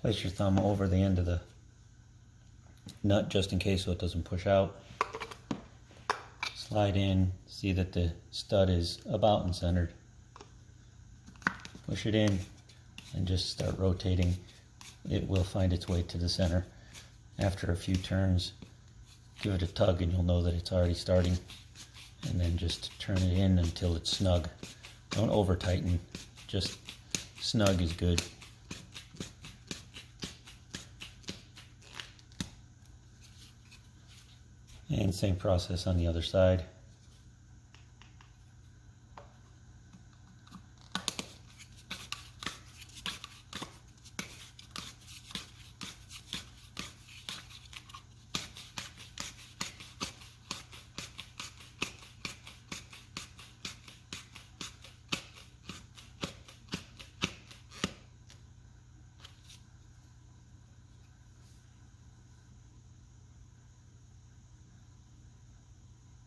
Place your thumb over the end of the nut just in case so it doesn't push out. Slide in, see that the stud is about and centered. Push it in and just start rotating. It will find its way to the center. After a few turns, give it a tug and you'll know that it's already starting. And then just turn it in until it's snug. Don't over tighten, just snug is good. And same process on the other side.